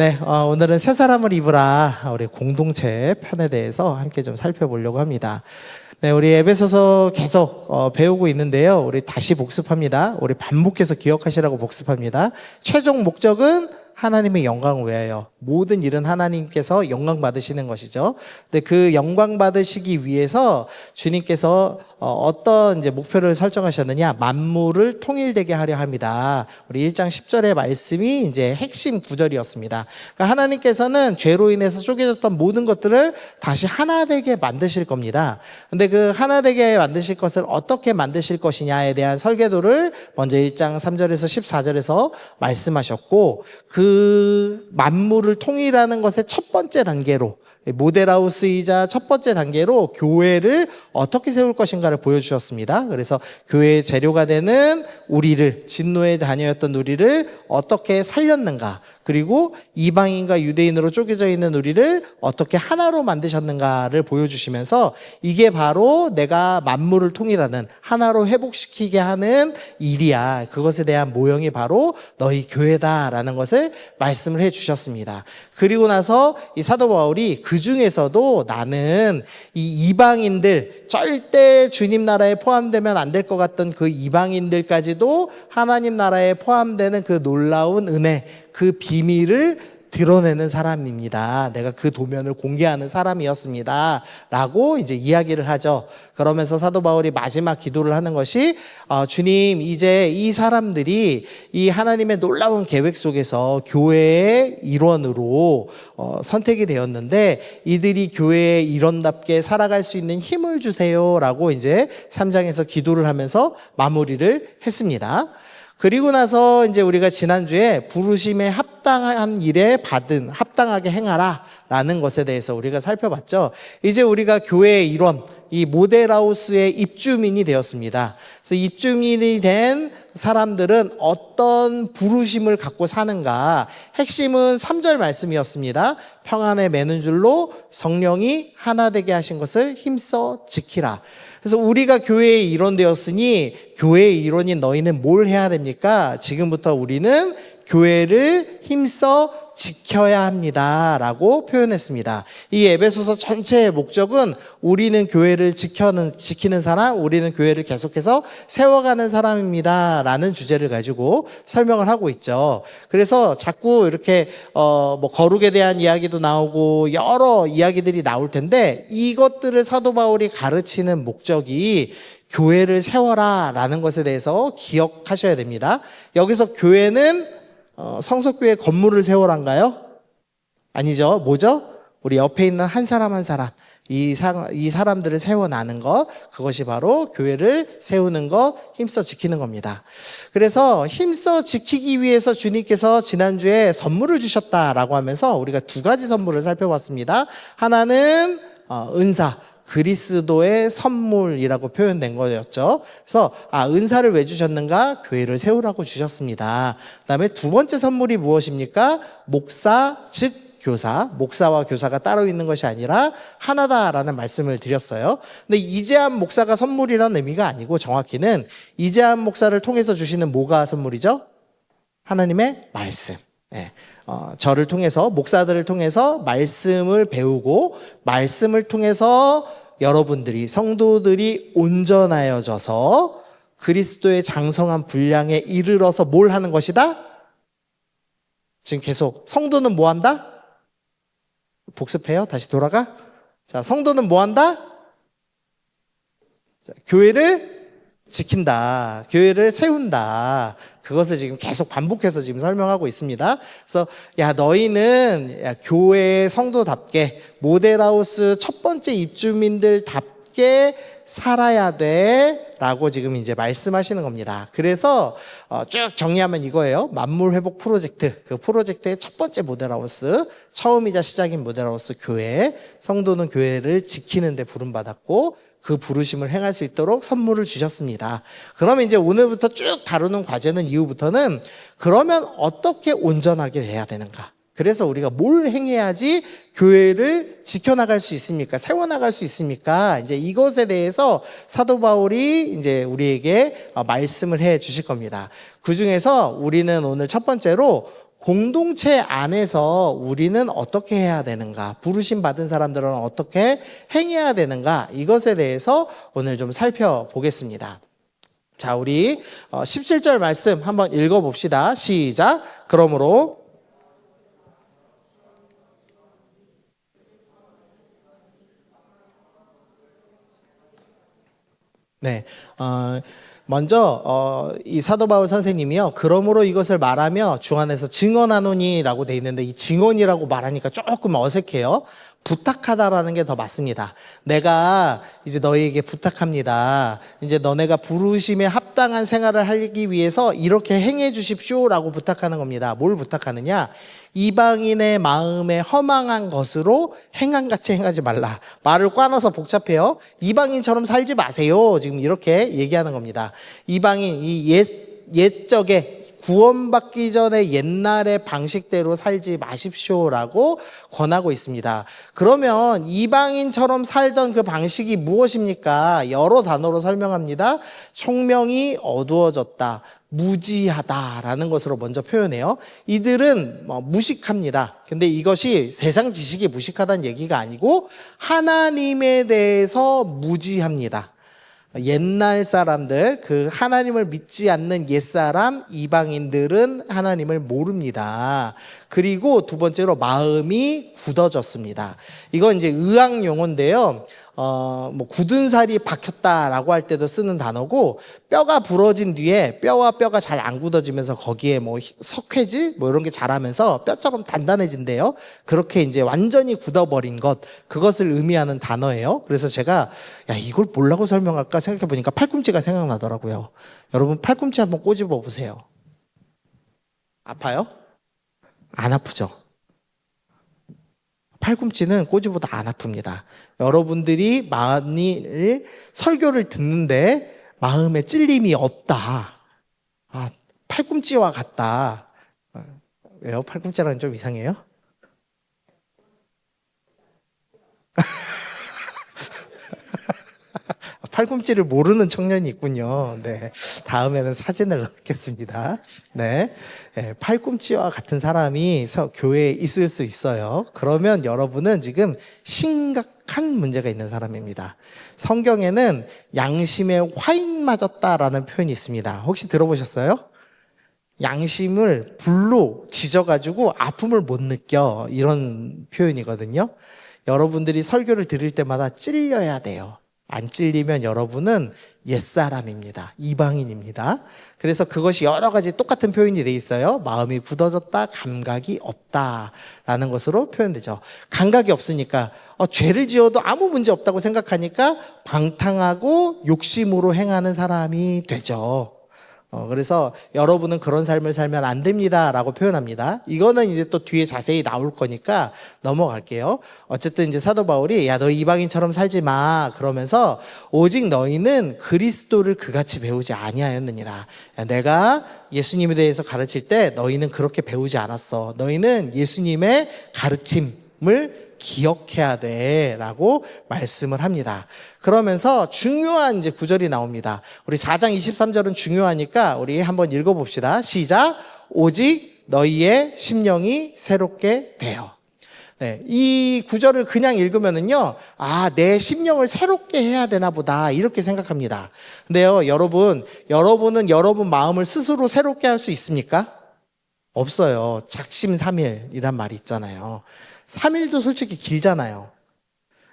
네, 오늘은 새 사람을 입으라 우리 공동체 편에 대해서 함께 좀 살펴보려고 합니다. 네, 우리 에베소서 계속 배우고 있는데요. 우리 다시 복습합니다. 우리 반복해서 기억하시라고 복습합니다. 최종 목적은 하나님의 영광을 위하여 모든 일은 하나님께서 영광 받으시는 것이죠. 근데 그 영광 받으시기 위해서 주님께서 어떤 이제 목표를 설정하셨느냐? 만물을 통일되게 하려 합니다. 우리 1장 10절의 말씀이 이제 핵심 구절이었습니다. 그러니까 하나님께서는 죄로 인해서 쪼개졌던 모든 것들을 다시 하나 되게 만드실 겁니다. 근데 그 하나 되게 만드실 것을 어떻게 만드실 것이냐에 대한 설계도를 먼저 1장 3절에서 14절에서 말씀하셨고, 그 만물을 통일하는 것의 첫 번째 단계로, 모델하우스이자 첫 번째 단계로 교회를 어떻게 세울 것인가를 보여주셨습니다. 그래서 교회의 재료가 되는 우리를, 진노의 자녀였던 우리를 어떻게 살렸는가, 그리고 이방인과 유대인으로 쪼개져 있는 우리를 어떻게 하나로 만드셨는가를 보여주시면서 이게 바로 내가 만물을 통일하는, 하나로 회복시키게 하는 일이야. 그것에 대한 모형이 바로 너희 교회다라는 것을 말씀을 해주셨습니다. 그리고 나서 이 사도 바울이 그 중에서도 나는 이 이방인들, 절대 주님 나라에 포함되면 안 될 것 같던 그 이방인들까지도 하나님 나라에 포함되는 그 놀라운 은혜, 그 비밀을 드러내는 사람입니다. 내가 그 도면을 공개하는 사람이었습니다. 라고 이제 이야기를 하죠. 그러면서 사도 바울이 마지막 기도를 하는 것이 주님, 이제 이 사람들이 이 하나님의 놀라운 계획 속에서 교회의 일원으로 선택이 되었는데 이들이 교회의 일원답게 살아갈 수 있는 힘을 주세요. 라고 이제 3장에서 기도를 하면서 마무리를 했습니다. 그리고 나서 이제 우리가 지난주에 부르심에 합당한 일에 합당하게 행하라 라는 것에 대해서 우리가 살펴봤죠. 이제 우리가 교회의 일원, 이 모델하우스의 입주민이 되었습니다. 그래서 입주민이 된 사람들은 어떤 부르심을 갖고 사는가? 핵심은 3절 말씀이었습니다. 평안에 매는 줄로 성령이 하나 되게 하신 것을 힘써 지키라. 그래서 우리가 교회의 일원 되었으니 교회의 일원인 너희는 뭘 해야 됩니까? 지금부터 우리는 교회를 힘써 지켜야 합니다 라고 표현했습니다. 이 에베소서 전체의 목적은 우리는 교회를 지키는 사람, 우리는 교회를 계속해서 세워가는 사람입니다 라는 주제를 가지고 설명을 하고 있죠. 그래서 자꾸 이렇게 뭐 거룩에 대한 이야기도 나오고 여러 이야기들이 나올 텐데 이것들을 사도 바울이 가르치는 목적이 교회를 세워라 라는 것에 대해서 기억하셔야 됩니다. 여기서 교회는 성서교회 건물을 세워란가요? 아니죠. 뭐죠? 우리 옆에 있는 한 사람 한 사람, 이 사람들을 세워나는 것, 그것이 바로 교회를 세우는 것, 힘써 지키는 겁니다. 그래서 힘써 지키기 위해서 주님께서 지난주에 선물을 주셨다라고 하면서 우리가 두 가지 선물을 살펴봤습니다. 하나는 은사, 그리스도의 선물이라고 표현된 거였죠. 그래서 은사를 왜 주셨는가? 교회를 세우라고 주셨습니다. 그다음에 두 번째 선물이 무엇입니까? 목사, 즉 교사. 목사와 교사가 따로 있는 것이 아니라 하나다라는 말씀을 드렸어요. 근데 이재한 목사가 선물이라는 의미가 아니고 정확히는 이재한 목사를 통해서 주시는 뭐가 선물이죠? 하나님의 말씀. 네. 저를 통해서, 목사들을 통해서 말씀을 배우고 말씀을 통해서 여러분들이, 성도들이 온전하여져서 그리스도의 장성한 분량에 이르러서 뭘 하는 것이다? 지금 계속 성도는 뭐 한다? 복습해요. 다시 돌아가. 자, 성도는 뭐 한다? 자, 교회를 지킨다. 교회를 세운다. 그것을 지금 계속 반복해서 지금 설명하고 있습니다. 그래서 너희는 교회의 성도답게 모델하우스 첫 번째 입주민들답게 살아야 돼 라고 지금 이제 말씀하시는 겁니다. 그래서 쭉 정리하면 이거예요. 만물 회복 프로젝트, 그 프로젝트의 첫 번째 모델하우스, 처음이자 시작인 모델하우스 교회, 성도는 교회를 지키는 데 부름받았고 그 부르심을 행할 수 있도록 선물을 주셨습니다. 그러면 이제 오늘부터 쭉 다루는 과제는 이후부터는 그러면 어떻게 온전하게 돼야 되는가? 그래서 우리가 뭘 행해야지 교회를 지켜나갈 수 있습니까? 세워나갈 수 있습니까? 이제 이것에 대해서 사도 바울이 이제 우리에게 말씀을 해 주실 겁니다. 그 중에서 우리는 오늘 첫 번째로 공동체 안에서 우리는 어떻게 해야 되는가, 부르심 받은 사람들은 어떻게 행해야 되는가, 이것에 대해서 오늘 좀 살펴보겠습니다. 자, 우리 17절 말씀 한번 읽어봅시다. 시작. 그러므로 네, 먼저 이 사도 바울 선생님이요, 그러므로 이것을 말하며 주 안에서 증언하노니라고 돼 있는데, 이 증언이라고 말하니까 조금 어색해요. 부탁하다라는 게 더 맞습니다. 내가 이제 너희에게 부탁합니다. 이제 너네가 부르심에 합당한 생활을 하기 위해서 이렇게 행해 주십시오라고 부탁하는 겁니다. 뭘 부탁하느냐? 이방인의 마음에 허망한 것으로 행함같이 행하지 말라. 말을 꽈놔서 복잡해요. 이방인처럼 살지 마세요. 지금 이렇게 얘기하는 겁니다. 이방인, 이 옛적에 구원받기 전에 옛날의 방식대로 살지 마십시오라고 권하고 있습니다. 그러면 이방인처럼 살던 그 방식이 무엇입니까? 여러 단어로 설명합니다. 총명이 어두워졌다, 무지하다라는 것으로 먼저 표현해요. 이들은 무식합니다. 근데 이것이 세상 지식이 무식하다는 얘기가 아니고 하나님에 대해서 무지합니다. 옛날 사람들, 그 하나님을 믿지 않는 옛사람, 이방인들은 하나님을 모릅니다. 그리고 두 번째로 마음이 굳어졌습니다. 이건 이제 의학 용어인데요. 굳은 살이 박혔다라고 할 때도 쓰는 단어고, 뼈가 부러진 뒤에 뼈와 뼈가 잘 안 굳어지면서 거기에 석회질 이런 게 자라면서 뼈처럼 단단해진대요. 그렇게 이제 완전히 굳어버린 것, 그것을 의미하는 단어예요. 그래서 제가 이걸 뭐라고 설명할까 생각해 보니까 팔꿈치가 생각나더라고요. 여러분, 팔꿈치 한번 꼬집어 보세요. 아파요? 안 아프죠? 팔꿈치는 꼬집어도 안 아픕니다. 여러분들이 만일 설교를 듣는데 마음에 찔림이 없다, 팔꿈치와 같다. 왜요? 팔꿈치라는 좀 이상해요? 팔꿈치를 모르는 청년이 있군요. 네, 다음에는 사진을 넣겠습니다. 네, 팔꿈치와 같은 사람이 교회에 있을 수 있어요. 그러면 여러분은 지금 심각한 문제가 있는 사람입니다. 성경에는 양심에 화인 맞았다라는 표현이 있습니다. 혹시 들어보셨어요? 양심을 불로 지져가지고 아픔을 못 느껴, 이런 표현이거든요. 여러분들이 설교를 들을 때마다 찔려야 돼요. 안 찔리면 여러분은 옛사람입니다. 이방인입니다. 그래서 그것이 여러 가지 똑같은 표현이 돼 있어요. 마음이 굳어졌다, 감각이 없다라는 것으로 표현되죠. 감각이 없으니까 죄를 지어도 아무 문제 없다고 생각하니까 방탕하고 욕심으로 행하는 사람이 되죠. 그래서 여러분은 그런 삶을 살면 안 됩니다 라고 표현합니다. 이거는 이제 또 뒤에 자세히 나올 거니까 넘어갈게요. 어쨌든 이제 사도 바울이 너 이방인처럼 살지 마 그러면서, 오직 너희는 그리스도를 그같이 배우지 아니하였느니라. 내가 예수님에 대해서 가르칠 때 너희는 그렇게 배우지 않았어. 너희는 예수님의 가르침을 기억해야 돼 라고 말씀을 합니다. 그러면서 중요한 이제 구절이 나옵니다. 우리 4장 23절은 중요하니까 우리 한번 읽어봅시다. 시작. 오직 너희의 심령이 새롭게 되어. 네, 이 구절을 그냥 읽으면은요, 내 심령을 새롭게 해야 되나 보다, 이렇게 생각합니다. 근데요, 여러분은 여러분 마음을 스스로 새롭게 할 수 있습니까? 없어요. 작심삼일이란 말이 있잖아요. 3일도 솔직히 길잖아요.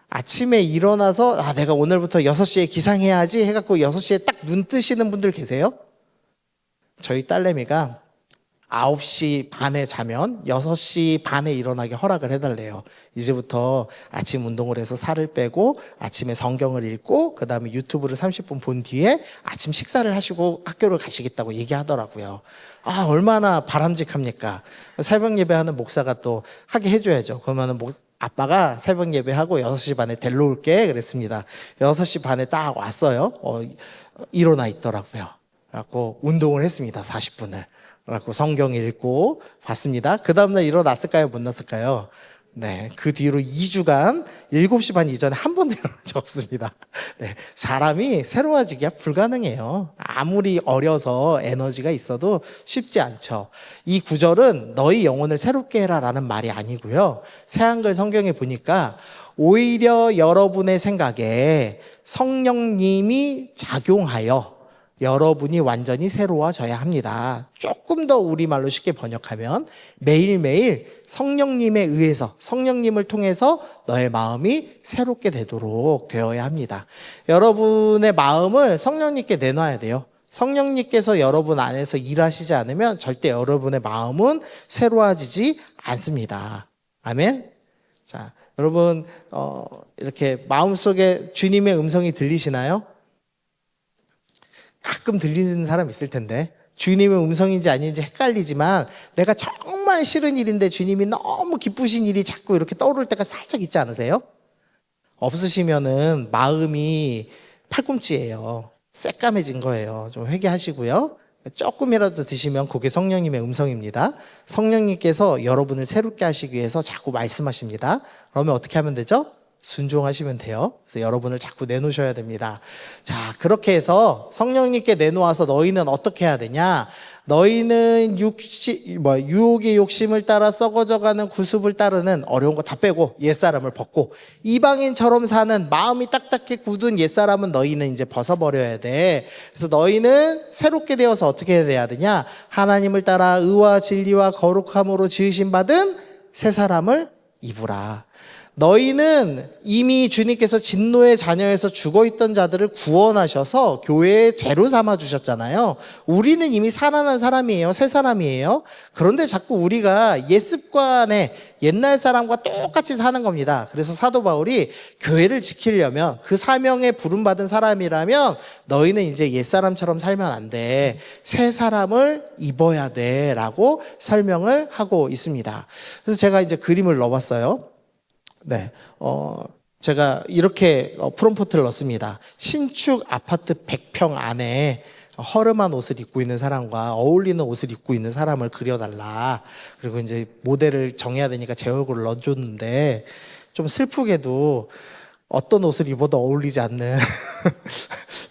아침에 일어나서 내가 오늘부터 6시에 기상해야지 해갖고 6시에 딱 눈 뜨시는 분들 계세요? 저희 딸내미가 9시 반에 자면 6시 반에 일어나게 허락을 해달래요. 이제부터 아침 운동을 해서 살을 빼고 아침에 성경을 읽고 그 다음에 유튜브를 30분 본 뒤에 아침 식사를 하시고 학교를 가시겠다고 얘기하더라고요. 얼마나 바람직합니까? 새벽 예배하는 목사가 또 하게 해줘야죠. 그러면은 아빠가 새벽 예배하고 6시 반에 데리러 올게 그랬습니다. 6시 반에 딱 왔어요. 일어나 있더라고요. 그래갖고 운동을 했습니다. 40분을. 그래갖고 성경 읽고 봤습니다. 그 다음날 일어났을까요? 못 났을까요? 네, 그 뒤로 2주간 7시 반 이전에 한 번도 일어난 적 없습니다. 네, 사람이 새로워지기가 불가능해요. 아무리 어려서 에너지가 있어도 쉽지 않죠. 이 구절은 너희 영혼을 새롭게 해라라는 말이 아니고요. 새한글 성경에 보니까 오히려 여러분의 생각에 성령님이 작용하여 여러분이 완전히 새로워져야 합니다. 조금 더 우리말로 쉽게 번역하면 매일매일 성령님에 의해서, 성령님을 통해서 너의 마음이 새롭게 되도록 되어야 합니다. 여러분의 마음을 성령님께 내놔야 돼요. 성령님께서 여러분 안에서 일하시지 않으면 절대 여러분의 마음은 새로워지지 않습니다. 아멘. 자, 여러분 이렇게 마음속에 주님의 음성이 들리시나요? 가끔 들리는 사람 있을 텐데 주님의 음성인지 아닌지 헷갈리지만 내가 정말 싫은 일인데 주님이 너무 기쁘신 일이 자꾸 이렇게 떠오를 때가 살짝 있지 않으세요? 없으시면은 마음이 팔꿈치예요. 새까매진 거예요. 좀 회개하시고요. 조금이라도 드시면 그게 성령님의 음성입니다. 성령님께서 여러분을 새롭게 하시기 위해서 자꾸 말씀하십니다. 그러면 어떻게 하면 되죠? 순종하시면 돼요. 그래서 여러분을 자꾸 내놓으셔야 됩니다. 자, 그렇게 해서 성령님께 내놓아서 너희는 어떻게 해야 되냐? 너희는 유혹의 욕심을 따라 썩어져가는 구습을 따르는 어려운 거 다 빼고 옛사람을 벗고 이방인처럼 사는 마음이 딱딱해 굳은 옛사람은 너희는 이제 벗어버려야 돼. 그래서 너희는 새롭게 되어서 어떻게 해야 되냐? 하나님을 따라 의와 진리와 거룩함으로 지으신 받은 새 사람을 입으라. 너희는 이미 주님께서 진노의 자녀에서 죽어있던 자들을 구원하셔서 교회에 재로 삼아주셨잖아요. 우리는 이미 살아난 사람이에요. 새 사람이에요. 그런데 자꾸 우리가 옛 습관에 옛날 사람과 똑같이 사는 겁니다. 그래서 사도 바울이 교회를 지키려면 그 사명에 부름받은 사람이라면 너희는 이제 옛 사람처럼 살면 안 돼. 새 사람을 입어야 돼. 라고 설명을 하고 있습니다. 그래서 제가 이제 그림을 넣어봤어요. 네, 제가 이렇게 프롬프트를 넣습니다. 신축 아파트 100평 안에 허름한 옷을 입고 있는 사람과 어울리는 옷을 입고 있는 사람을 그려달라. 그리고 이제 모델을 정해야 되니까 제 얼굴을 넣어줬는데 좀 슬프게도 어떤 옷을 입어도 어울리지 않는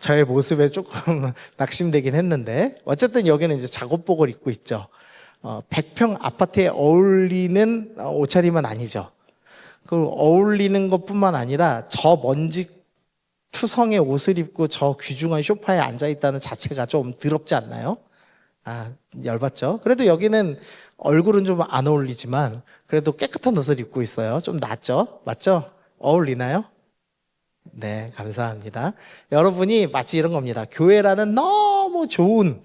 저의 모습에 조금 낙심되긴 했는데 어쨌든 여기는 이제 작업복을 입고 있죠. 100평 아파트에 어울리는 옷차림은 아니죠. 그 어울리는 것뿐만 아니라 저 먼지 투성의 옷을 입고 저 귀중한 소파에 앉아있다는 자체가 좀 더럽지 않나요? 아, 열받죠? 그래도 여기는 얼굴은 좀 안 어울리지만 그래도 깨끗한 옷을 입고 있어요. 좀 낫죠? 맞죠? 어울리나요? 네, 감사합니다. 여러분이 마치 이런 겁니다. 교회라는 너무 좋은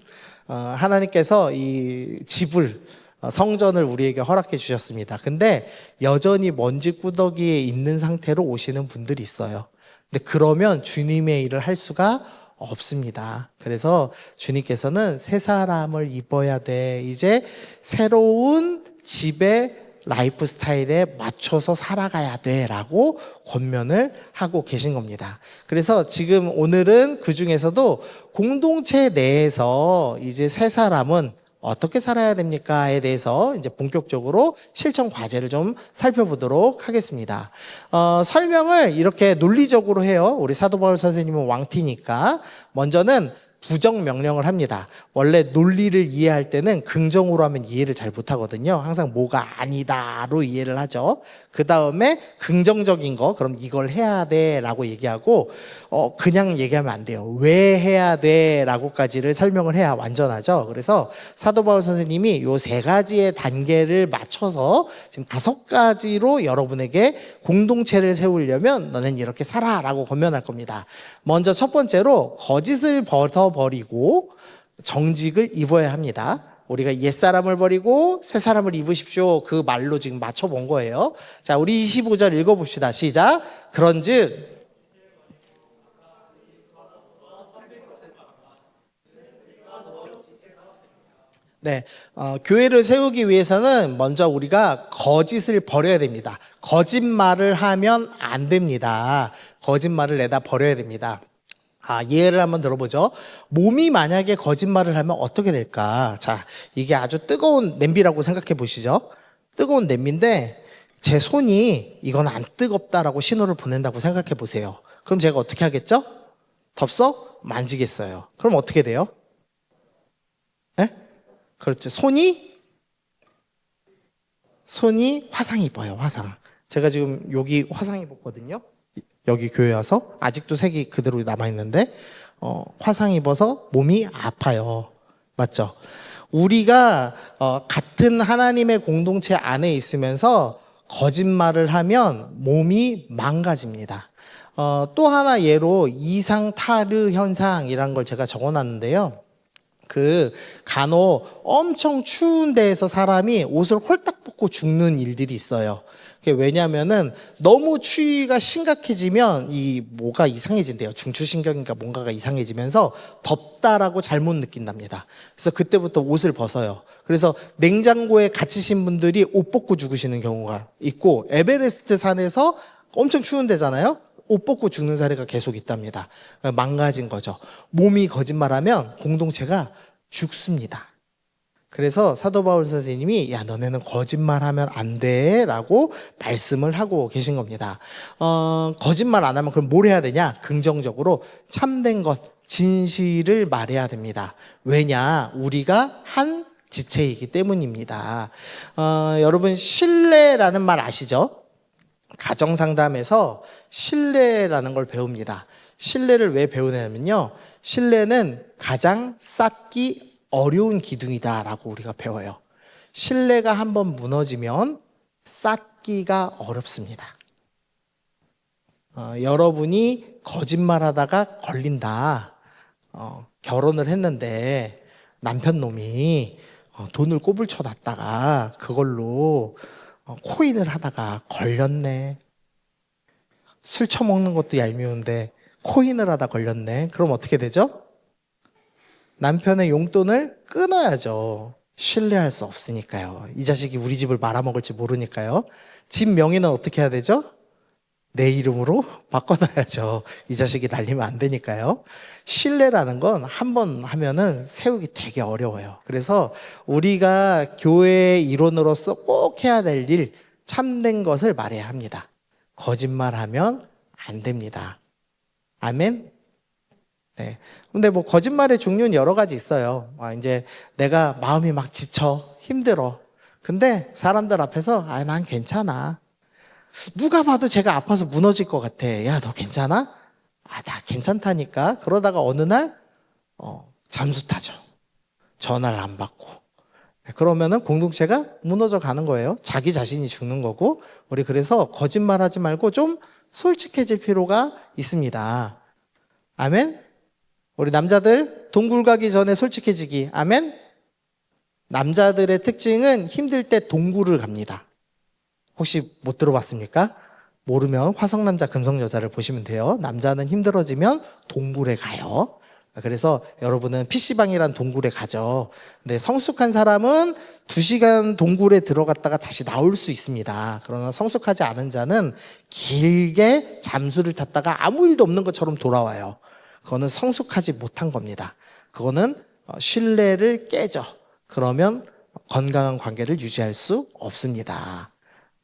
하나님께서 이 집을 성전을 우리에게 허락해 주셨습니다. 근데 여전히 먼지 구더기에 있는 상태로 오시는 분들이 있어요. 근데 그러면 주님의 일을 할 수가 없습니다. 그래서 주님께서는 새 사람을 입어야 돼. 이제 새로운 집의 라이프 스타일에 맞춰서 살아가야 돼 라고 권면을 하고 계신 겁니다. 그래서 지금 오늘은 그 중에서도 공동체 내에서 이제 새 사람은 어떻게 살아야 됩니까에 대해서 이제 본격적으로 실천 과제를 좀 살펴보도록 하겠습니다. 설명을 이렇게 논리적으로 해요. 우리 사도 바울 선생님은 왕티니까 먼저는 부정 명령을 합니다. 원래 논리를 이해할 때는 긍정으로 하면 이해를 잘 못하거든요. 항상 뭐가 아니다로 이해를 하죠. 그 다음에 긍정적인 거, 그럼 이걸 해야 돼 라고 얘기하고 그냥 얘기하면 안 돼요. 왜 해야 돼 라고까지를 설명을 해야 완전하죠. 그래서 사도 바울 선생님이 요 3가지의 단계를 맞춰서 지금 5가지로 여러분에게 공동체를 세우려면 너는 이렇게 살아 라고 권면할 겁니다. 먼저 첫 번째로 거짓을 벗어버리고 정직을 입어야 합니다. 우리가 옛사람을 버리고 새사람을 입으십시오. 그 말로 지금 맞춰본 거예요. 자, 우리 25절 읽어봅시다. 시작. 그런즉 네, 교회를 세우기 위해서는 먼저 우리가 거짓을 버려야 됩니다. 거짓말을 하면 안 됩니다. 거짓말을 내다 버려야 됩니다. 예를 한번 들어보죠. 몸이 만약에 거짓말을 하면 어떻게 될까? 자, 이게 아주 뜨거운 냄비라고 생각해 보시죠. 뜨거운 냄비인데 제 손이 이건 안 뜨겁다라고 신호를 보낸다고 생각해 보세요. 그럼 제가 어떻게 하겠죠? 덥석 만지겠어요. 그럼 어떻게 돼요? 예? 그렇죠. 손이 화상 입어요, 화상. 제가 지금 여기 화상 입었거든요. 여기 교회 와서 아직도 색이 그대로 남아있는데 화상 입어서 몸이 아파요. 맞죠? 우리가 같은 하나님의 공동체 안에 있으면서 거짓말을 하면 몸이 망가집니다. 또 하나 예로 이상타르 현상이라는 걸 제가 적어놨는데요. 간혹 엄청 추운 데에서 사람이 옷을 홀딱 벗고 죽는 일들이 있어요. 왜냐면은 너무 추위가 심각해지면 뭐가 이상해진대요. 중추신경인가 뭔가가 이상해지면서 덥다라고 잘못 느낀답니다. 그래서 그때부터 옷을 벗어요. 그래서 냉장고에 갇히신 분들이 옷 벗고 죽으시는 경우가 있고, 에베레스트 산에서 엄청 추운 데잖아요. 옷 벗고 죽는 사례가 계속 있답니다. 망가진 거죠. 몸이 거짓말하면 공동체가 죽습니다. 그래서 사도 바울 선생님이 야, 너네는 거짓말하면 안 돼 라고 말씀을 하고 계신 겁니다. 거짓말 안 하면 그럼 뭘 해야 되냐? 긍정적으로 참된 것, 진실을 말해야 됩니다. 왜냐? 우리가 한 지체이기 때문입니다. 여러분 신뢰라는 말 아시죠? 가정상담에서 신뢰라는 걸 배웁니다. 신뢰를 왜 배우냐면요, 신뢰는 가장 쌓기 어려운 기둥이다라고 우리가 배워요. 신뢰가 한번 무너지면 쌓기가 어렵습니다. 여러분이 거짓말하다가 걸린다. 결혼을 했는데 남편 놈이 돈을 꼬불 쳐놨다가 그걸로 코인을 하다가 걸렸네. 술 처먹는 것도 얄미운데 코인을 하다 걸렸네. 그럼 어떻게 되죠? 남편의 용돈을 끊어야죠. 신뢰할 수 없으니까요. 이 자식이 우리 집을 말아먹을지 모르니까요. 집 명의는 어떻게 해야 되죠? 내 이름으로 바꿔놔야죠. 이 자식이 날리면 안 되니까요. 신뢰라는 건 한 번 하면은 세우기 되게 어려워요. 그래서 우리가 교회의 일원으로서 꼭 해야 될 일, 참된 것을 말해야 합니다. 거짓말하면 안 됩니다. 아멘? 네. 근데 거짓말의 종류는 여러 가지 있어요. 이제 내가 마음이 막 지쳐, 힘들어. 근데 사람들 앞에서, 난 괜찮아. 누가 봐도 제가 아파서 무너질 것 같아. 야, 너 괜찮아? 나 괜찮다니까. 그러다가 어느 날, 잠수 타죠. 전화를 안 받고. 그러면은 공동체가 무너져 가는 거예요. 자기 자신이 죽는 거고. 우리 그래서 거짓말 하지 말고 좀 솔직해질 필요가 있습니다. 아멘? 우리 남자들 동굴 가기 전에 솔직해지기. 아멘? 남자들의 특징은 힘들 때 동굴을 갑니다. 혹시 못 들어봤습니까? 모르면 화성남자 금성여자를 보시면 돼요. 남자는 힘들어지면 동굴에 가요. 그래서 여러분은 PC방이란 동굴에 가죠. 근데 성숙한 사람은 2시간 동굴에 들어갔다가 다시 나올 수 있습니다. 그러나 성숙하지 않은 자는 길게 잠수를 탔다가 아무 일도 없는 것처럼 돌아와요. 그거는 성숙하지 못한 겁니다. 그거는 신뢰를 깨죠. 그러면 건강한 관계를 유지할 수 없습니다.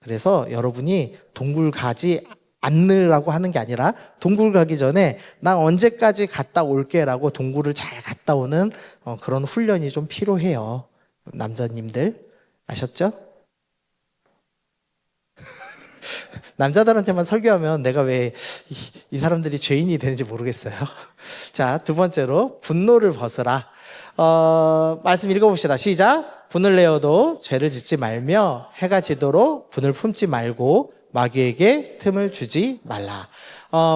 그래서 여러분이 동굴 가지 않으라고 하는 게 아니라 동굴 가기 전에 나 언제까지 갔다 올게라고 동굴을 잘 갔다 오는 그런 훈련이 좀 필요해요. 남자님들 아셨죠? 남자들한테만 설교하면 내가 왜 이 사람들이 죄인이 되는지 모르겠어요. 자, 두 번째로 분노를 벗으라. 말씀 읽어봅시다. 시작. 분을 내어도 죄를 짓지 말며 해가 지도록 분을 품지 말고 마귀에게 틈을 주지 말라.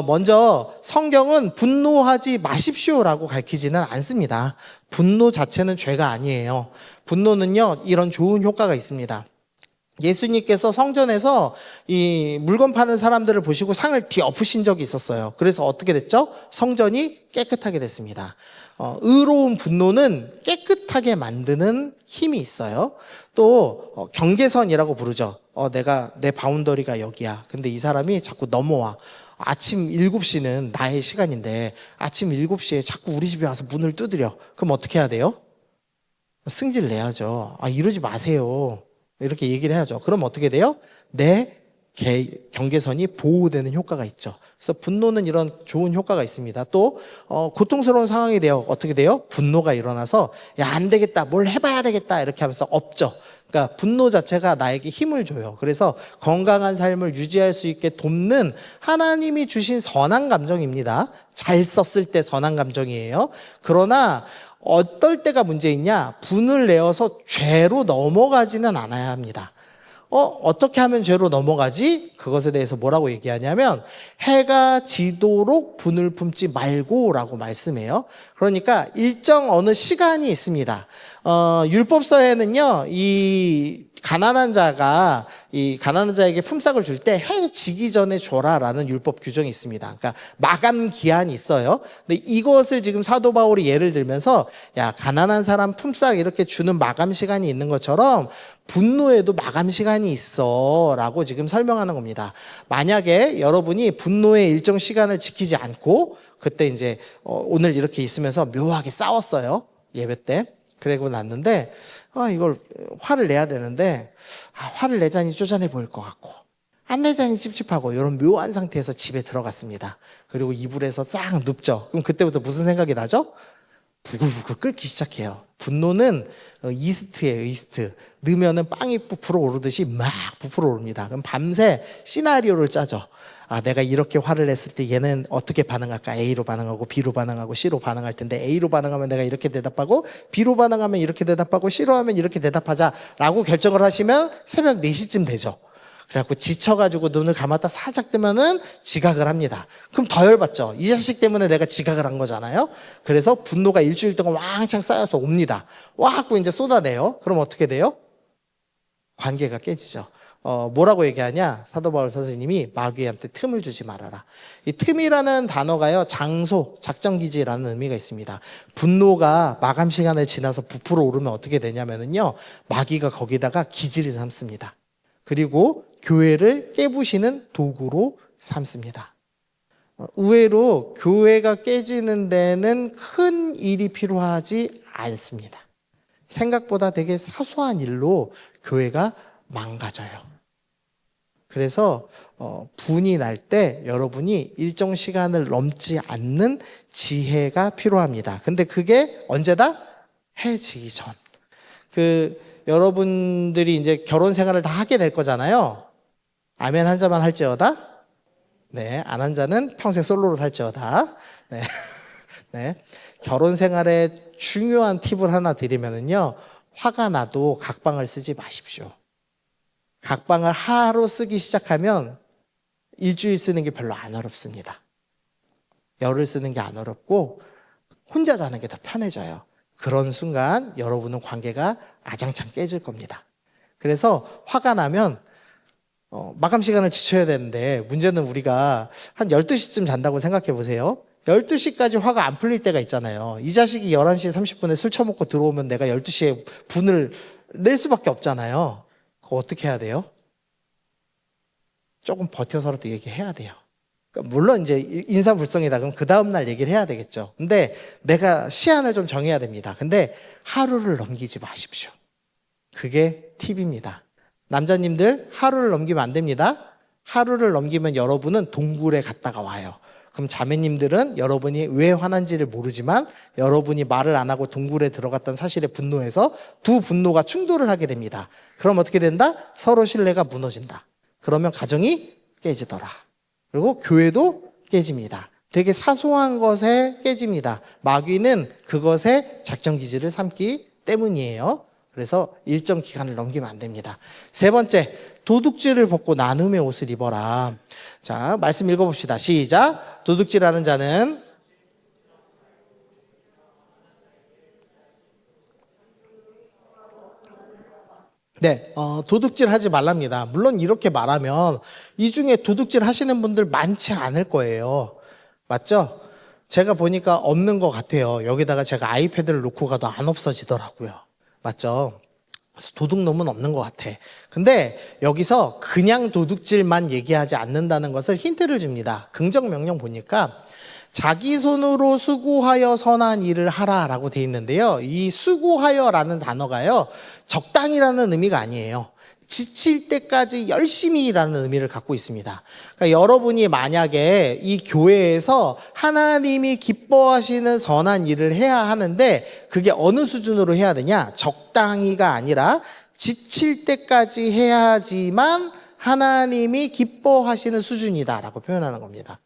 먼저 성경은 분노하지 마십시오라고 가르치지는 않습니다. 분노 자체는 죄가 아니에요. 분노는요, 이런 좋은 효과가 있습니다. 예수님께서 성전에서 이 물건 파는 사람들을 보시고 상을 뒤엎으신 적이 있었어요. 그래서 어떻게 됐죠? 성전이 깨끗하게 됐습니다. 의로운 분노는 깨끗하게 만드는 힘이 있어요. 또 경계선이라고 부르죠. 내 바운더리가 여기야. 근데 이 사람이 자꾸 넘어와. 아침 7시는 나의 시간인데 아침 7시에 자꾸 우리 집에 와서 문을 두드려. 그럼 어떻게 해야 돼요? 승질 내야죠. 이러지 마세요. 이렇게 얘기를 해야죠. 그럼 어떻게 돼요? 내 경계선이 보호되는 효과가 있죠. 그래서 분노는 이런 좋은 효과가 있습니다. 또 고통스러운 상황이 돼요. 어떻게 돼요? 분노가 일어나서 야, 안 되겠다, 뭘 해봐야 되겠다 이렇게 하면서 업죠. 그러니까 분노 자체가 나에게 힘을 줘요. 그래서 건강한 삶을 유지할 수 있게 돕는 하나님이 주신 선한 감정입니다. 잘 썼을 때 선한 감정이에요. 그러나 어떨 때가 문제있냐? 분을 내어서 죄로 넘어가지는 않아야 합니다. 어떻게 하면 죄로 넘어가지? 그것에 대해서 뭐라고 얘기하냐면 해가 지도록 분을 품지 말고 라고 말씀해요. 그러니까 일정 어느 시간이 있습니다. 율법서에는요, 이 가난한 자에게 품삯을 줄 때 해 지기 전에 줘라라는 율법 규정이 있습니다. 그러니까 마감 기한이 있어요. 근데 이것을 지금 사도 바울이 예를 들면서 야, 가난한 사람 품삯 이렇게 주는 마감 시간이 있는 것처럼 분노에도 마감 시간이 있어 라고 지금 설명하는 겁니다. 만약에 여러분이 분노의 일정 시간을 지키지 않고 그때 이제 오늘 이렇게 있으면서 묘하게 싸웠어요. 예배 때. 그러고 났는데 이걸 화를 내야 되는데 화를 내자니 쪼잔해 보일 것 같고 안 내자니 찝찝하고 이런 묘한 상태에서 집에 들어갔습니다. 그리고 이불에서 싹 눕죠. 그럼 그때부터 무슨 생각이 나죠? 부글부글 끓기 시작해요. 분노는 이스트예요, 이스트. 넣으면은 빵이 부풀어 오르듯이 막 부풀어 오릅니다. 그럼 밤새 시나리오를 짜죠. 내가 이렇게 화를 냈을 때 얘는 어떻게 반응할까? A로 반응하고 B로 반응하고 C로 반응할 텐데 A로 반응하면 내가 이렇게 대답하고 B로 반응하면 이렇게 대답하고 C로 하면 이렇게 대답하자라고 결정을 하시면 새벽 4시쯤 되죠. 그래갖고 지쳐가지고 눈을 감았다 살짝 뜨면은 지각을 합니다. 그럼 더 열받죠. 이 자식 때문에 내가 지각을 한 거잖아요. 그래서 분노가 일주일 동안 왕창 쌓여서 옵니다. 와 하고 이제 쏟아내요. 그럼 어떻게 돼요? 관계가 깨지죠. 뭐라고 얘기하냐? 사도 바울 선생님이 마귀한테 틈을 주지 말아라. 이 틈이라는 단어가요, 장소, 작전기지라는 의미가 있습니다. 분노가 마감 시간을 지나서 부풀어 오르면 어떻게 되냐면요, 마귀가 거기다가 기지를 삼습니다. 그리고 교회를 깨부시는 도구로 삼습니다. 의외로 교회가 깨지는 데는 큰 일이 필요하지 않습니다. 생각보다 되게 사소한 일로 교회가 망가져요. 그래서 분이 날 때 여러분이 일정 시간을 넘지 않는 지혜가 필요합니다. 근데 그게 언제다? 해 지기 전. 여러분들이 이제 결혼 생활을 다 하게 될 거잖아요. 아멘 한 자만 할지어다. 네, 안 한 자는 평생 솔로로 살지어다. 네. 네. 결혼 생활에 중요한 팁을 하나 드리면은요, 화가 나도 각방을 쓰지 마십시오. 각방을 하루 쓰기 시작하면 일주일 쓰는 게 별로 안 어렵습니다. 열흘 쓰는 게 안 어렵고 혼자 자는 게 더 편해져요. 그런 순간 여러분은 관계가 아장창 깨질 겁니다. 그래서 화가 나면 마감 시간을 지켜야 되는데 문제는 우리가 한 12시쯤 잔다고 생각해 보세요. 12시까지 화가 안 풀릴 때가 있잖아요. 이 자식이 11시 30분에 술 처먹고 들어오면 내가 12시에 분을 낼 수밖에 없잖아요. 그거 어떻게 해야 돼요? 조금 버텨서라도 얘기해야 돼요. 그러니까 물론 이제 인사불성이다 그럼 그 다음날 얘기를 해야 되겠죠. 근데 내가 시한을 좀 정해야 됩니다. 근데 하루를 넘기지 마십시오. 그게 팁입니다. 남자님들 하루를 넘기면 안 됩니다. 하루를 넘기면 여러분은 동굴에 갔다가 와요. 그럼 자매님들은 여러분이 왜 화난지를 모르지만 여러분이 말을 안 하고 동굴에 들어갔다는 사실에 분노해서 두 분노가 충돌을 하게 됩니다. 그럼 어떻게 된다? 서로 신뢰가 무너진다. 그러면 가정이 깨지더라. 그리고 교회도 깨집니다. 되게 사소한 것에 깨집니다. 마귀는 그것에 작전기지를 삼기 때문이에요. 그래서 일정 기간을 넘기면 안 됩니다. 세 번째, 도둑질을 벗고 나눔의 옷을 입어라. 자, 말씀 읽어봅시다. 시작. 도둑질하는 자는 네, 도둑질 하지 말랍니다. 물론 이렇게 말하면 이 중에 도둑질 하시는 분들 많지 않을 거예요. 맞죠? 제가 보니까 없는 것 같아요. 여기다가 제가 아이패드를 놓고 가도 안 없어지더라고요. 맞죠? 그래서 도둑놈은 없는 것 같아. 근데 여기서 그냥 도둑질만 얘기하지 않는다는 것을 힌트를 줍니다. 긍정명령 보니까 자기 손으로 수고하여 선한 일을 하라라고 돼 있는데요. 이 수고하여라는 단어가요, 적당이라는 의미가 아니에요. 지칠 때까지 열심히 일하는 의미를 갖고 있습니다. 그러니까 여러분이 만약에 이 교회에서 하나님이 기뻐하시는 선한 일을 해야 하는데 그게 어느 수준으로 해야 되냐? 적당히가 아니라 지칠 때까지 해야지만 하나님이 기뻐하시는 수준이다라고 표현하는 겁니다.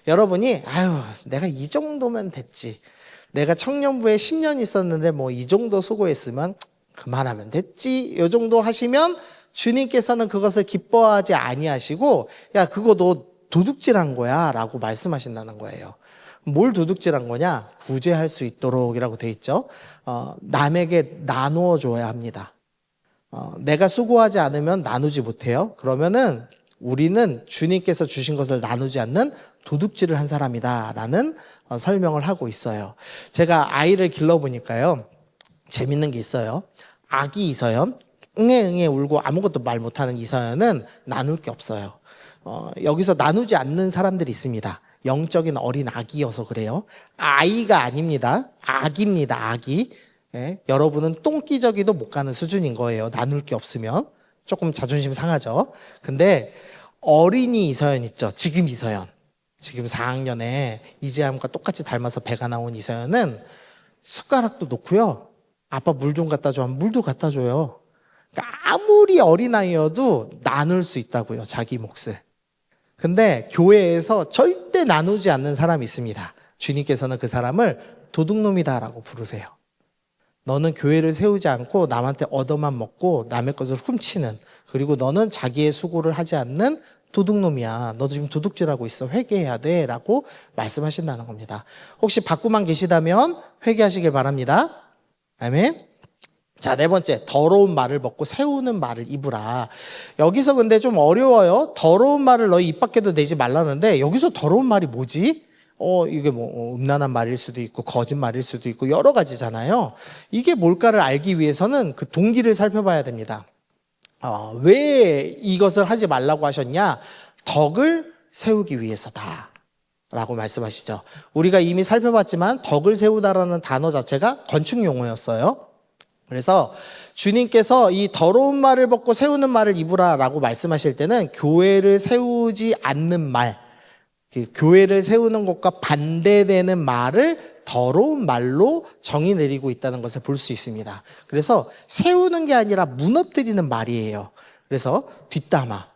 여러분이 내가 이 정도면 됐지. 내가 청년부에 10년 있었는데 뭐 이 정도 수고했으면 그만하면 됐지. 이 정도 하시면 주님께서는 그것을 기뻐하지 아니하시고 야 그거 너 도둑질한 거야 라고 말씀하신다는 거예요. 뭘 도둑질한 거냐? 구제할 수 있도록 이라고 돼 있죠. 남에게 나누어 줘야 합니다. 내가 수고하지 않으면 나누지 못해요. 그러면은 우리는 주님께서 주신 것을 나누지 않는 도둑질을 한 사람이다 라는 설명을 하고 있어요. 제가 아이를 길러보니까요 재밌는 게 있어요. 아기 이서연, 응애응애 울고 아무것도 말 못하는 이서연은 나눌 게 없어요. 여기서 나누지 않는 사람들이 있습니다. 영적인 어린 아기여서 그래요. 아이가 아닙니다. 아기입니다. 아기. 예, 여러분은 똥기저귀도 못 가는 수준인 거예요. 나눌 게 없으면. 조금 자존심 상하죠. 근데 어린이 이서연 있죠. 지금 이서연. 지금 4학년에 이재함과 똑같이 닮아서 배가 나온 이서연은 숟가락도 놓고요. 아빠 물 좀 갖다 줘 하면 물도 갖다 줘요. 그러니까 아무리 어린아이여도 나눌 수 있다고요. 자기 몫을. 근데 교회에서 절대 나누지 않는 사람이 있습니다. 주님께서는 그 사람을 도둑놈이다라고 부르세요. 너는 교회를 세우지 않고 남한테 얻어만 먹고 남의 것을 훔치는, 그리고 너는 자기의 수고를 하지 않는 도둑놈이야. 너도 지금 도둑질하고 있어. 회개해야 돼 라고 말씀하신다는 겁니다. 혹시 받고만 계시다면 회개하시길 바랍니다. 아멘. 자, 네 번째, 더러운 말을 먹고 세우는 말을 입으라. 여기서 근데 좀 어려워요. 더러운 말을 너희 입 밖에도 내지 말라는데 여기서 더러운 말이 뭐지? 이게 뭐 음란한 말일 수도 있고 거짓말일 수도 있고 여러 가지잖아요. 이게 뭘까를 알기 위해서는 그 동기를 살펴봐야 됩니다. 왜 이것을 하지 말라고 하셨냐? 덕을 세우기 위해서다 라고 말씀하시죠. 우리가 이미 살펴봤지만 덕을 세우다라는 단어 자체가 건축 용어였어요. 그래서 주님께서 이 더러운 말을 먹고 세우는 말을 입으라 라고 말씀하실 때는 교회를 세우지 않는 말, 교회를 세우는 것과 반대되는 말을 더러운 말로 정의 내리고 있다는 것을 볼 수 있습니다. 그래서 세우는 게 아니라 무너뜨리는 말이에요. 그래서 뒷담화,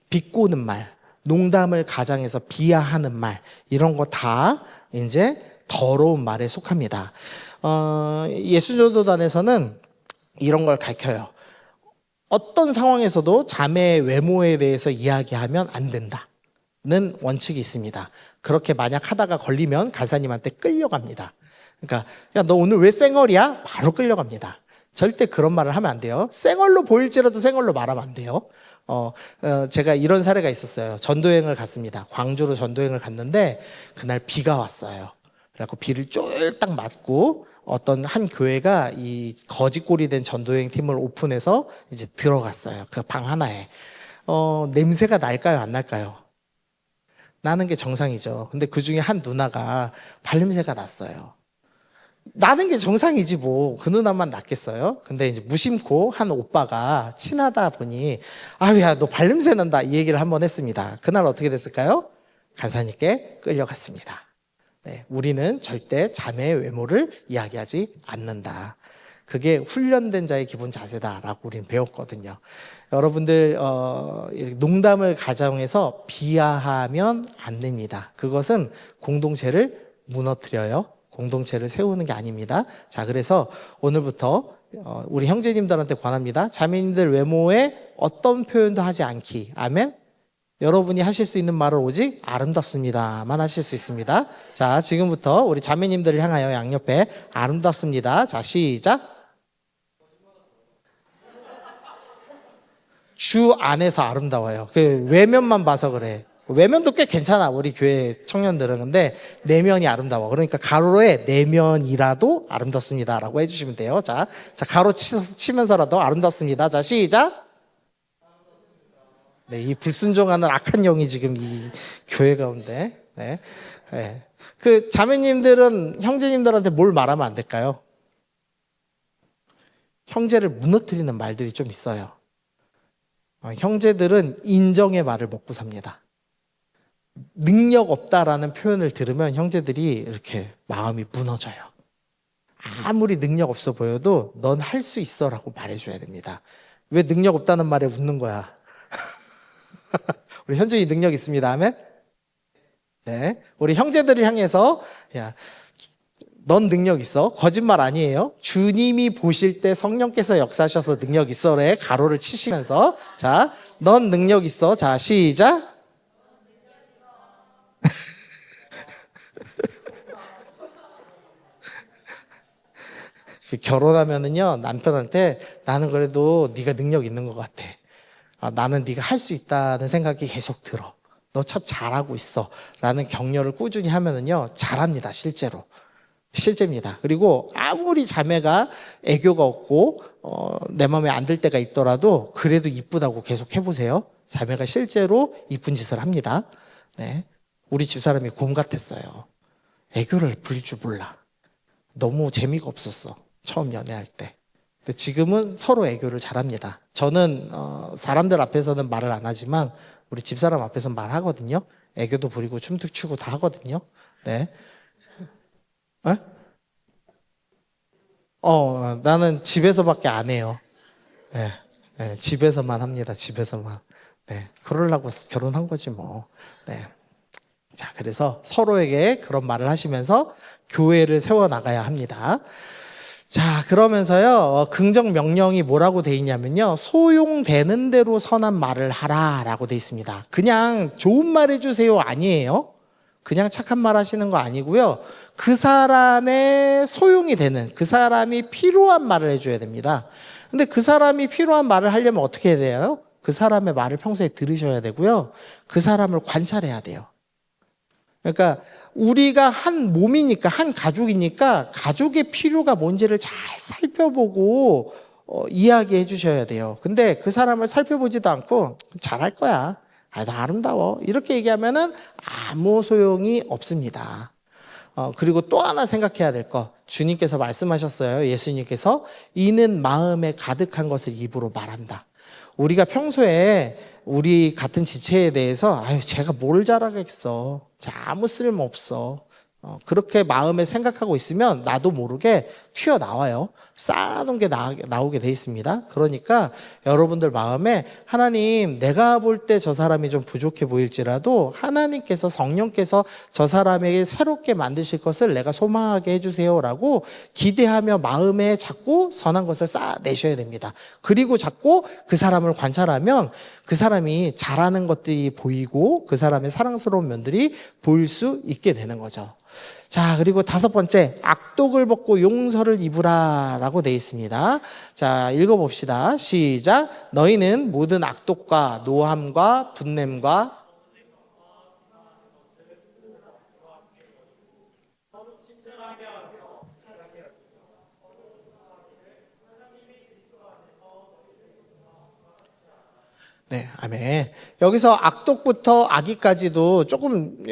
비꼬는 말, 농담을 가장해서 비하하는 말, 이런 거 다 이제 더러운 말에 속합니다. 예수전도단에서는 이런 걸 가르쳐요. 어떤 상황에서도 자매의 외모에 대해서 이야기하면 안 된다는 원칙이 있습니다. 그렇게 만약 하다가 걸리면 간사님한테 끌려갑니다. 그러니까 야, 너 오늘 왜 쌩얼이야? 바로 끌려갑니다. 절대 그런 말을 하면 안 돼요. 쌩얼로 보일지라도 쌩얼로 말하면 안 돼요. 제가 이런 사례가 있었어요. 전도여행을 갔습니다. 광주로 전도여행을 갔는데 그날 비가 왔어요. 그래갖고 비를 쫄딱 맞고 어떤 한 교회가 이 거지꼴이 된 전도여행 팀을 오픈해서 이제 들어갔어요. 그 방 하나에. 냄새가 날까요? 안 날까요? 나는 게 정상이죠. 근데 그 중에 한 누나가 발냄새가 났어요. 나는 게 정상이지 뭐. 그 누나만 났겠어요? 근데 이제 무심코 한 오빠가 친하다 보니 야, 너 발냄새 난다 이 얘기를 한번 했습니다. 그날 어떻게 됐을까요? 간사님께 끌려갔습니다. 네, 우리는 절대 자매의 외모를 이야기하지 않는다. 그게 훈련된 자의 기본 자세다라고 우리는 배웠거든요. 여러분들 농담을 가정해서 비하하면 안 됩니다. 그것은 공동체를 무너뜨려요. 공동체를 세우는 게 아닙니다. 자, 그래서 오늘부터 우리 형제님들한테 권합니다. 자매님들 외모에 어떤 표현도 하지 않기. 아멘. 여러분이 하실 수 있는 말은 오직 아름답습니다만 하실 수 있습니다. 자, 지금부터 우리 자매님들을 향하여 양옆에 아름답습니다. 자, 시작. 주 안에서 아름다워요. 그 외면만 봐서 그래. 외면도 꽤 괜찮아, 우리 교회 청년들은. 근데 내면이 아름다워. 그러니까 가로에 내면이라도 아름답습니다라고 해주시면 돼요. 자, 가로 치면서라도 아름답습니다. 자, 시작. 네, 이 불순종하는 악한 영이 지금 이 교회 가운데. 네. 네. 그 자매님들은 형제님들한테 뭘 말하면 안 될까요? 형제를 무너뜨리는 말들이 좀 있어요. 형제들은 인정의 말을 먹고 삽니다. 능력 없다라는 표현을 들으면 형제들이 이렇게 마음이 무너져요. 아무리 능력 없어 보여도 넌 할 수 있어 라고 말해줘야 됩니다. 왜 능력 없다는 말에 웃는 거야? 우리 현준이 능력 있습니다. 아멘? 네. 우리 형제들을 향해서, 야, 넌 능력 있어. 거짓말 아니에요. 주님이 보실 때 성령께서 역사하셔서 능력 있어래. 가로를 치시면서. 자, 넌 능력 있어. 자, 시작. 결혼하면은요, 남편한테 나는 그래도 네가 능력 있는 것 같아. 나는 네가 할 수 있다는 생각이 계속 들어. 너 참 잘하고 있어. 라는 격려를 꾸준히 하면은요, 잘합니다, 실제로. 실제입니다. 그리고 아무리 자매가 애교가 없고, 내 마음에 안 들 때가 있더라도 그래도 이쁘다고 계속 해보세요. 자매가 실제로 이쁜 짓을 합니다. 네. 우리 집사람이 곰 같았어요. 애교를 부릴 줄 몰라. 너무 재미가 없었어. 처음 연애할 때. 근데 지금은 서로 애교를 잘합니다. 저는 사람들 앞에서는 말을 안 하지만 우리 집사람 앞에서는 말하거든요. 애교도 부리고 춤도 추고 다 하거든요. 네. 에? 나는 집에서밖에 안 해요. 네. 네. 집에서만 합니다. 집에서만. 네. 그러려고 결혼한 거지 뭐. 네. 자, 그래서 서로에게 그런 말을 하시면서 교회를 세워나가야 합니다. 자, 그러면서요, 긍정 명령이 뭐라고 돼 있냐면요, 소용되는 대로 선한 말을 하라라고 돼 있습니다. 그냥 좋은 말 해주세요 아니에요. 그냥 착한 말 하시는 거 아니고요. 그 사람의 소용이 되는, 그 사람이 필요한 말을 해줘야 됩니다. 근데 그 사람이 필요한 말을 하려면 어떻게 해야 돼요? 그 사람의 말을 평소에 들으셔야 되고요. 그 사람을 관찰해야 돼요. 그러니까 우리가 한 몸이니까, 한 가족이니까 가족의 필요가 뭔지를 잘 살펴보고 이야기해 주셔야 돼요. 근데 그 사람을 살펴보지도 않고 잘할 거야. 나 아름다워. 이렇게 얘기하면은 아무 소용이 없습니다. 그리고 또 하나 생각해야 될 거. 주님께서 말씀하셨어요. 예수님께서 이는 마음에 가득한 것을 입으로 말한다. 우리가 평소에 우리 같은 지체에 대해서 제가 뭘 잘하겠어. 아무 쓸모 없어. 그렇게 마음에 생각하고 있으면 나도 모르게 튀어나와요. 쌓아놓은 게 나오게 돼 있습니다. 그러니까 여러분들 마음에 하나님, 내가 볼 때 저 사람이 좀 부족해 보일지라도 하나님께서, 성령께서 저 사람에게 새롭게 만드실 것을 내가 소망하게 해주세요라고 기대하며 마음에 자꾸 선한 것을 쌓아내셔야 됩니다. 그리고 자꾸 그 사람을 관찰하면 그 사람이 잘하는 것들이 보이고 그 사람의 사랑스러운 면들이 보일 수 있게 되는 거죠. 자, 그리고 5번째, 악독을 벗고 용서를 입으라 라고 되어 있습니다. 자, 읽어봅시다. 시작. 너희는 모든 악독과 노함과 분냄과 네, 아멘. 여기서 악독부터 악의까지도 조금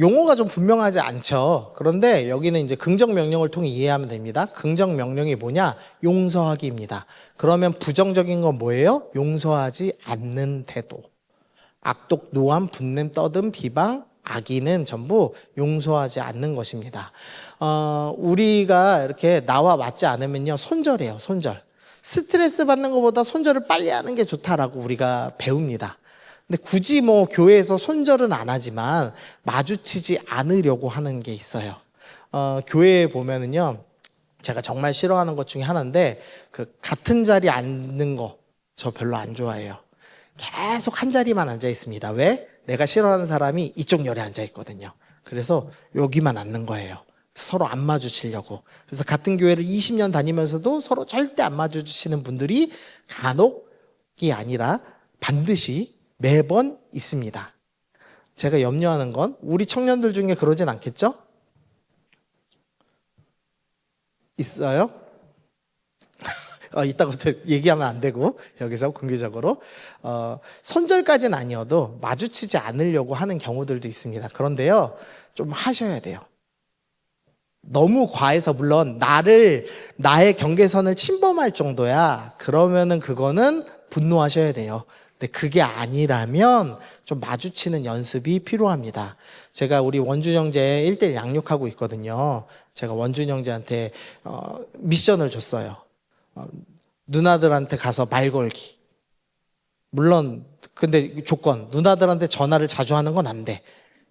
용어가 좀 분명하지 않죠. 그런데 여기는 이제 긍정 명령을 통해 이해하면 됩니다. 긍정 명령이 뭐냐? 용서하기입니다. 그러면 부정적인 건 뭐예요? 용서하지 않는 태도. 악독, 노함, 분냄, 떠듬, 비방, 악의는 전부 용서하지 않는 것입니다. 우리가 이렇게 나와 맞지 않으면요, 손절해요, 손절. 스트레스 받는 것보다 손절을 빨리 하는 게 좋다라고 우리가 배웁니다. 근데 굳이 뭐 교회에서 손절은 안 하지만 마주치지 않으려고 하는 게 있어요. 교회에 보면은요, 제가 정말 싫어하는 것 중에 하나인데, 그 같은 자리에 앉는 거, 저 별로 안 좋아해요. 계속 한 자리만 앉아 있습니다. 왜? 내가 싫어하는 사람이 이쪽 열에 앉아 있거든요. 그래서 여기만 앉는 거예요. 서로 안 마주치려고. 그래서 같은 교회를 20년 다니면서도 서로 절대 안 마주치는 분들이 간혹이 아니라 반드시 매번 있습니다. 제가 염려하는 건 우리 청년들 중에 그러진 않겠죠? 있어요? 이따부터 얘기하면 안 되고, 여기서 공개적으로. 손절까지는 아니어도 마주치지 않으려고 하는 경우들도 있습니다. 그런데요, 좀 하셔야 돼요. 너무 과해서, 물론 나의 경계선을 침범할 정도야. 그러면은 그거는 분노하셔야 돼요. 근데 그게 아니라면 좀 마주치는 연습이 필요합니다. 제가 우리 원준 형제 1대1 양육하고 있거든요. 제가 원준 형제한테 미션을 줬어요. 누나들한테 가서 말 걸기. 물론 근데 조건, 누나들한테 전화를 자주 하는 건 안 돼.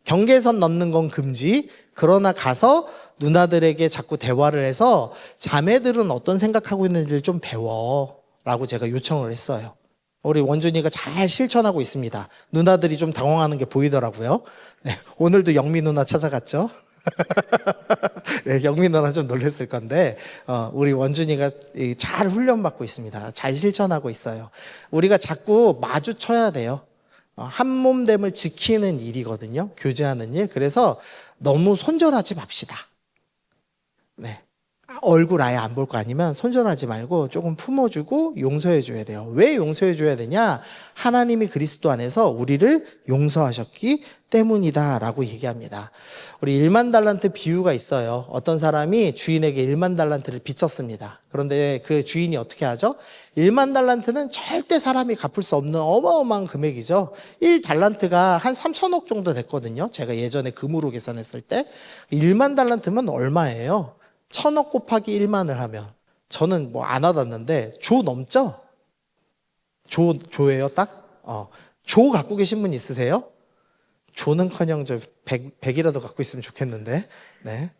경계선 넘는 건 금지. 그러나 가서 누나들에게 자꾸 대화를 해서 자매들은 어떤 생각하고 있는지를 좀 배워라고 제가 요청을 했어요. 우리 원준이가 잘 실천하고 있습니다. 누나들이 좀 당황하는 게 보이더라고요. 네, 오늘도 영미 누나 찾아갔죠. 네, 영미 누나 좀 놀랬을 건데 우리 원준이가 잘 훈련받고 있습니다. 잘 실천하고 있어요. 우리가 자꾸 마주쳐야 돼요. 한 몸됨을 지키는 일이거든요. 교제하는 일. 그래서 너무 손절하지 맙시다. 네. 얼굴 아예 안 볼 거 아니면 손절하지 말고 조금 품어주고 용서해 줘야 돼요. 왜 용서해 줘야 되냐? 하나님이 그리스도 안에서 우리를 용서하셨기 때문이다 라고 얘기합니다. 우리 1만 달란트 비유가 있어요. 어떤 사람이 주인에게 1만 달란트를 빚졌습니다. 그런데 그 주인이 어떻게 하죠? 1만 달란트는 절대 사람이 갚을 수 없는 어마어마한 금액이죠. 1달란트가 한 3천억 정도 됐거든요. 제가 예전에 금으로 계산했을 때 1만 달란트면 얼마예요? 1,000억 곱하기 1만을 하면 저는 뭐 안 와닿는데 조 넘죠? 조예요 딱? 조 갖고 계신 분 있으세요? 조는커녕 저 100이라도 갖고 있으면 좋겠는데 네.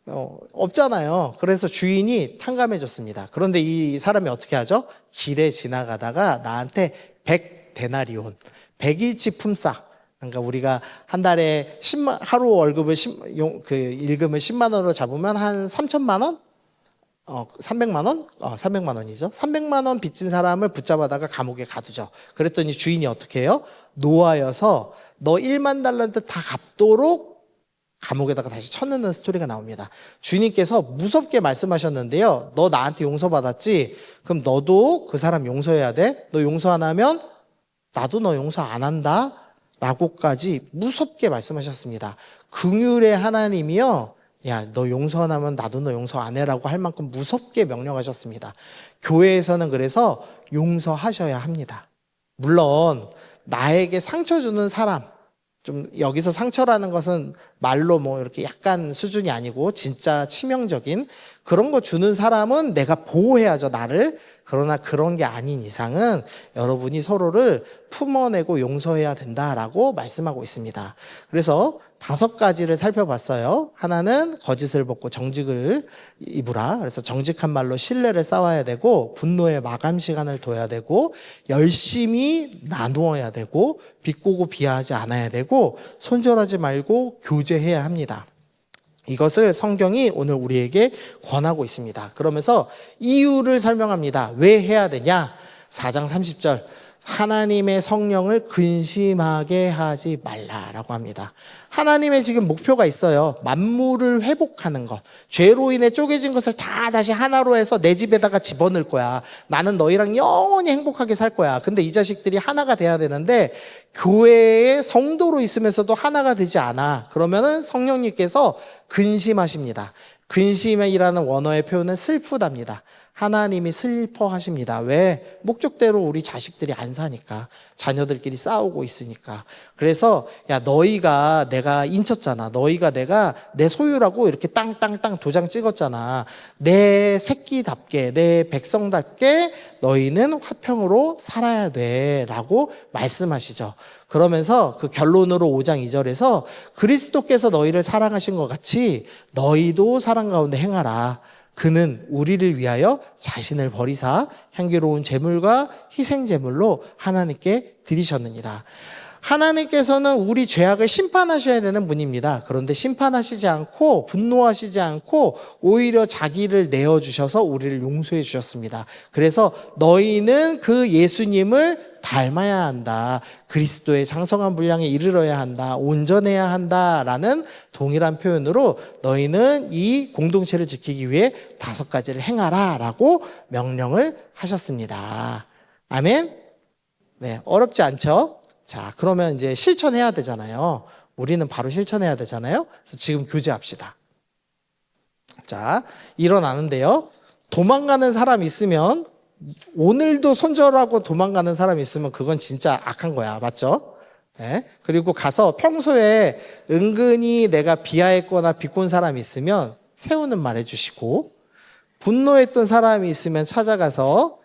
없잖아요. 그래서 주인이 탕감해줬습니다. 그런데 이 사람이 어떻게 하죠? 길에 지나가다가 나한테 100데나리온 100일치 품삯, 그러니까 우리가 한 달에 하루 월급을 일금을 10만 원으로 잡으면 한 3천만 원? 300만 원? 300만 원이죠. 300만 원 빚진 사람을 붙잡아다가 감옥에 가두죠. 그랬더니 주인이 어떻게 해요? 노하여서 너 1만 달란트 다 갚도록 감옥에다가 다시 쳐넣는 스토리가 나옵니다. 주님께서 무섭게 말씀하셨는데요. 너 나한테 용서받았지? 그럼 너도 그 사람 용서해야 돼? 너 용서 안 하면 나도 너 용서 안 한다? 라고까지 무섭게 말씀하셨습니다. 긍휼의 하나님이요. 야, 너 용서 안 하면 나도 너 용서 안 해라고 할 만큼 무섭게 명령하셨습니다. 교회에서는 그래서 용서하셔야 합니다. 물론 나에게 상처 주는 사람, 좀 여기서 상처라는 것은 말로 뭐 이렇게 약간 수준이 아니고 진짜 치명적인 그런 거 주는 사람은 내가 보호해야죠, 나를. 그러나 그런 게 아닌 이상은 여러분이 서로를 품어내고 용서해야 된다라고 말씀하고 있습니다. 그래서 5가지를 살펴봤어요. 하나는 거짓을 벗고 정직을 입으라. 그래서 정직한 말로 신뢰를 쌓아야 되고, 분노의 마감 시간을 둬야 되고, 열심히 나누어야 되고, 비꼬고 비하하지 않아야 되고, 손절하지 말고 교제해야 합니다. 이것을 성경이 오늘 우리에게 권하고 있습니다. 그러면서 이유를 설명합니다. 왜 해야 되냐? 4장 30절. 하나님의 성령을 근심하게 하지 말라라고 합니다. 하나님의 지금 목표가 있어요. 만물을 회복하는 것. 죄로 인해 쪼개진 것을 다 다시 하나로 해서 내 집에다가 집어넣을 거야. 나는 너희랑 영원히 행복하게 살 거야. 근데 이 자식들이 하나가 돼야 되는데 교회의 성도로 있으면서도 하나가 되지 않아. 그러면은 성령님께서 근심하십니다. 근심이라는 원어의 표현은 슬프답니다. 하나님이 슬퍼하십니다. 왜? 목적대로 우리 자식들이 안 사니까. 자녀들끼리 싸우고 있으니까. 그래서 야, 너희가 내가 인쳤잖아. 너희가 내가 내 소유라고 이렇게 땅땅땅 도장 찍었잖아. 내 새끼답게, 내 백성답게 너희는 화평으로 살아야 돼 라고 말씀하시죠. 그러면서 그 결론으로 5장 2절에서 그리스도께서 너희를 사랑하신 것 같이 너희도 사랑 가운데 행하라. 그는 우리를 위하여 자신을 버리사 향기로운 제물과 희생 제물로 하나님께 드리셨느니라. 하나님께서는 우리 죄악을 심판하셔야 되는 분입니다. 그런데 심판하시지 않고 분노하시지 않고 오히려 자기를 내어주셔서 우리를 용서해 주셨습니다. 그래서 너희는 그 예수님을 닮아야 한다. 그리스도의 장성한 분량에 이르러야 한다. 온전해야 한다라는 동일한 표현으로 너희는 이 공동체를 지키기 위해 5가지를 행하라 라고 명령을 하셨습니다. 아멘? 네, 어렵지 않죠? 자, 그러면 이제 실천해야 되잖아요. 우리는 바로 실천해야 되잖아요. 그래서 지금 교제합시다. 자, 일어나는데요. 도망가는 사람 있으면 오늘도 손절하고 도망가는 사람이 있으면 그건 진짜 악한 거야. 맞죠? 네. 그리고 가서 평소에 은근히 내가 비하했거나 비꼰 사람이 있으면 세우는 말 해주시고, 분노했던 사람이 있으면 찾아가서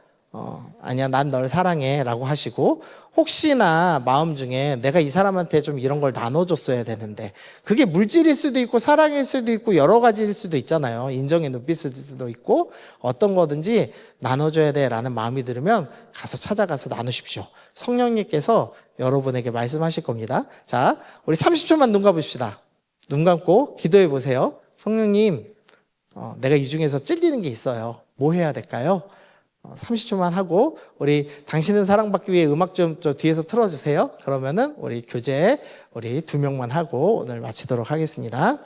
아니야, 난 널 사랑해 라고 하시고, 혹시나 마음 중에 내가 이 사람한테 좀 이런 걸 나눠줬어야 되는데, 그게 물질일 수도 있고 사랑일 수도 있고 여러 가지일 수도 있잖아요. 인정의 눈빛일 수도 있고 어떤 거든지 나눠줘야 돼 라는 마음이 들으면 가서 찾아가서 나누십시오. 성령님께서 여러분에게 말씀하실 겁니다. 자, 우리 30초만 눈 감으십시다. 눈 감고 기도해 보세요. 성령님, 내가 이 중에서 찔리는 게 있어요. 뭐 해야 될까요? 30초만 하고, 우리 당신은 사랑받기 위해 음악 좀 뒤에서 틀어주세요. 그러면은 우리 교제 우리 2명만 하고 오늘 마치도록 하겠습니다.